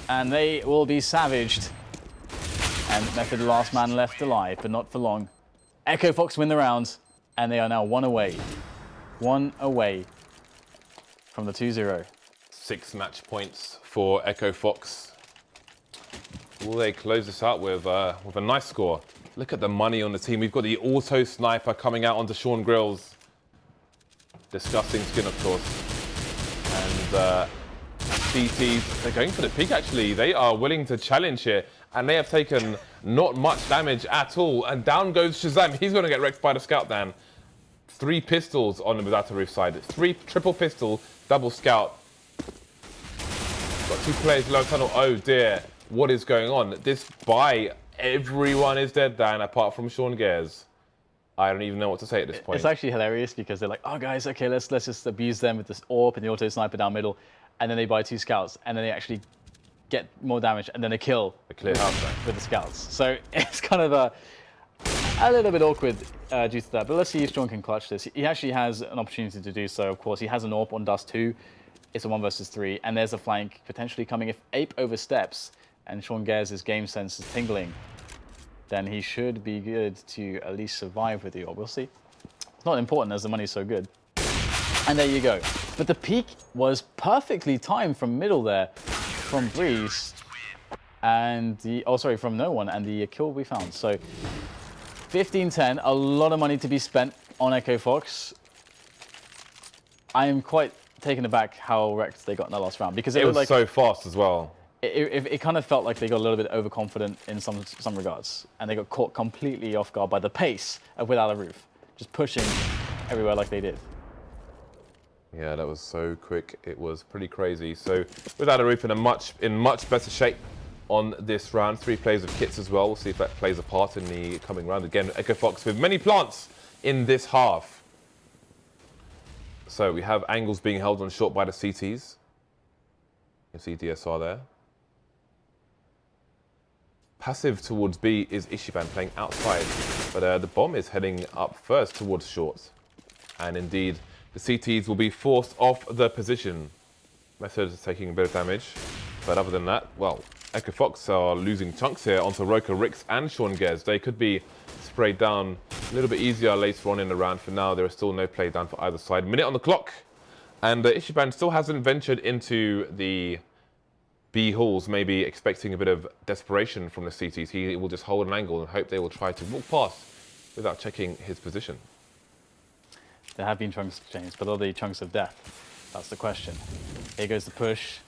Speaker 2: And they will be savaged. And Method, the last man left alive, but not for long. EchoFox win the round, and they are now 1 away. 1 away from the 2-0.
Speaker 1: 6 match points for EchoFox. Will they close this out with a nice score? Look at the money on the team. We've got the auto sniper coming out onto Sean Grills. Disgusting skin, of course. And CTs, they're going for the peak actually. They are willing to challenge here, and they have taken not much damage at all. And down goes ShahZaM. He's going to get wrecked by the scout Dan. 3 pistols on the without a roof side. 3 triple pistol, double scout. Got 2 players low tunnel. Oh dear, what is going on? This buy, everyone is dead, Dan, apart from Gares. I don't even know what to say at this point.
Speaker 2: It's actually hilarious because they're like, oh guys, okay, let's just abuse them with this AWP and the auto sniper down middle, and then they buy 2 scouts, and then they actually get more damage, and then they kill with the scouts. So it's kind of a little bit awkward due to that. But let's see if Sean can clutch this. He actually has an opportunity to do so. Of course, he has an AWP on Dust 2. It's a 1 versus 3, and there's a flank potentially coming. If Ape oversteps and Sean Gares' game sense is tingling, then he should be good to at least survive with the AWP. We'll see. It's not important as the money's so good. And there you go. But the peak was perfectly timed from middle there, from Brehze, and from no one, and the kill we found. So 15-10, a lot of money to be spent on EchoFox. I am quite taken aback how wrecked they got in that last round, because
Speaker 1: it was like, so fast as well.
Speaker 2: It kind of felt like they got a little bit overconfident in some regards, and they got caught completely off guard by the pace of Without a Roof, just pushing everywhere like they did.
Speaker 1: Yeah, that was so quick. It was pretty crazy. So Without a Roof in much better shape on this round. 3 players of kits as well. We'll see if that plays a part in the coming round. Again, EchoFox with many plants in this half. So we have angles being held on short by the CTs. You can see DSR there. Passive towards B is ichibaNNN playing outside, but the bomb is heading up first towards short. And indeed, the CTs will be forced off the position. Method is taking a bit of damage, but other than that, well, EchoFox are losing chunks here onto roca, Rix and Sean Gares. They could be sprayed down a little bit easier later on in the round. For now, there is still no play down for either side. Minute on the clock, and ichibaNNN still hasn't ventured into the B halls, maybe expecting a bit of desperation from the CTs. He will just hold an angle and hope they will try to walk past without checking his position.
Speaker 2: There have been chunks exchanged, but are they chunks of death? That's the question. Here goes the push.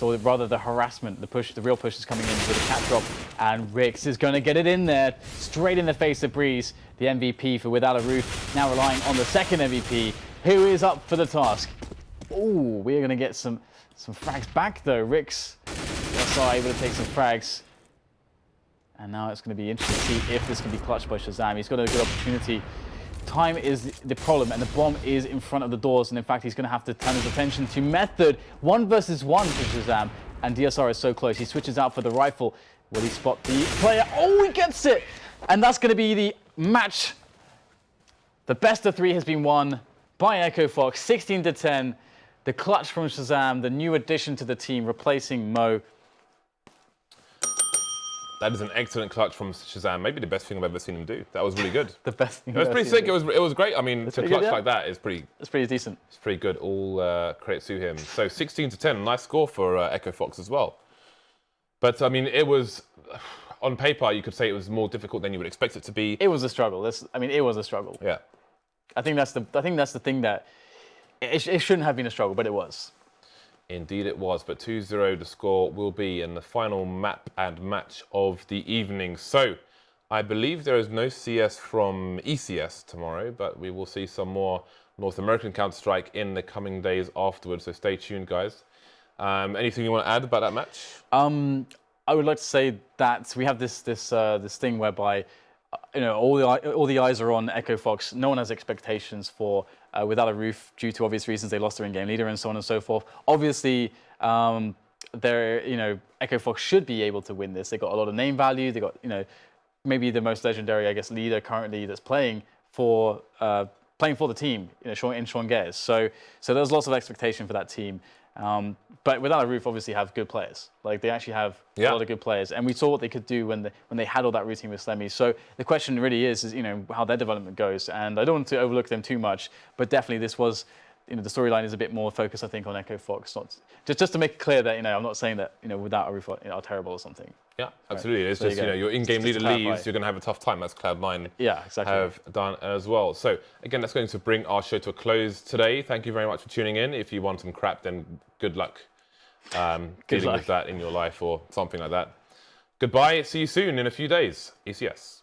Speaker 2: Rather the harassment, the real push is coming in with a cat drop, and Rix is going to get it in there, straight in the face of Brehze, the MVP for Without a Roof, now relying on the second MVP, who is up for the task. Ooh, we're going to get some frags back though. Rix are able to take some frags. And now it's going to be interesting to see if this can be clutched by ShahZaM. He's got a good opportunity. Time is the problem, and the bomb is in front of the doors. And in fact, he's going to have to turn his attention to method. 1 versus 1 for ShahZaM. And DSR is so close. He switches out for the rifle. Will he spot the player? Oh, he gets it! And that's going to be the match. The best of 3 has been won by EchoFox, 16-10. The clutch from ShahZaM, the new addition to the team, replacing Mo.
Speaker 1: That is an excellent clutch from ShahZaM. Maybe the best thing I've ever seen him do. That was really good.
Speaker 2: The best thing.
Speaker 1: It was pretty sick. It was great. I mean, to clutch like that is pretty.
Speaker 2: It's pretty decent.
Speaker 1: It's pretty good. All credit to him. So 16-10, nice score for EchoFox as well. But I mean, it was on paper you could say it was more difficult than you would expect it to be.
Speaker 2: It was a struggle. It was a struggle.
Speaker 1: Yeah.
Speaker 2: I think that's the thing that it shouldn't have been a struggle, but it was.
Speaker 1: Indeed it was, but 2-0 the score will be in the final map and match of the evening. So I believe there is no CS from ECS tomorrow, but we will see some more North American Counter-Strike in the coming days afterwards, so stay tuned, guys. Anything you want to add about that match?
Speaker 2: I would like to say that we have this thing whereby all the eyes are on EchoFox. No one has expectations for Without a Roof due to obvious reasons. They lost their in-game leader and so on and so forth. Obviously, EchoFox should be able to win this. They got a lot of name value. They got maybe the most legendary, I guess, leader currently that's playing for the team. Sean Gares. So there's lots of expectation for that team. But Without a Roof obviously have good players. Like they actually have a lot of good players, and we saw what they could do when they had all that routine with Slemmy. So the question really is how their development goes. And I don't want to overlook them too much, but definitely this was, the storyline is a bit more focused, I think, on EchoFox. Not just to make it clear that I'm not saying that Without a Roof are terrible or something. Yeah,
Speaker 1: absolutely. Right. It's just your in-game leader leaves, you're going to have a tough time. That's Cloud9 have done as well. So again, that's going to bring our show to a close today. Thank you very much for tuning in. If you want some crap, then good luck. dealing with that in your life or something like that. Goodbye. See you soon in a few days. ECS.